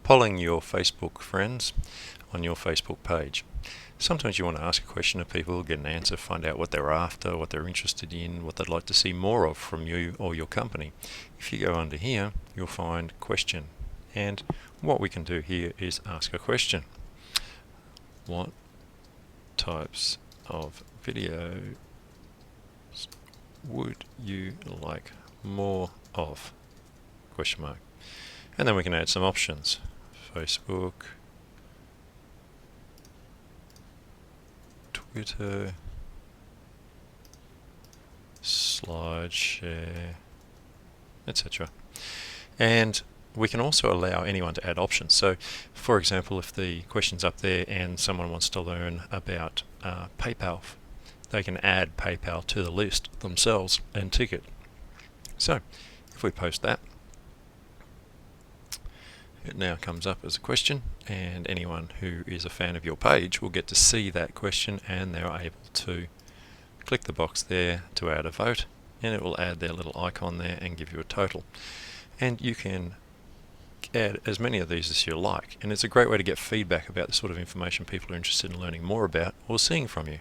polling your Facebook friends on your Facebook page. Sometimes you want to ask a question of people, get an answer, find out what they're after, what they're interested in, what they'd like to see more of from you or your company. If you go under here, you'll find question. And what we can do here is ask a question. What types of videos would you like more of? Question mark. And then we can add some options. Facebook, Twitter, SlideShare, etc. And we can also allow anyone to add options. So, for example, if the question's up there and someone wants to learn about PayPal, they can add PayPal to the list themselves and tick it. So, if we post that, it now comes up as a question, and anyone who is a fan of your page will get to see that question, and they're able to click the box there to add a vote, and it will add their little icon there and give you a total. And you can add as many of these as you like, and it's a great way to get feedback about the sort of information people are interested in learning more about or seeing from you.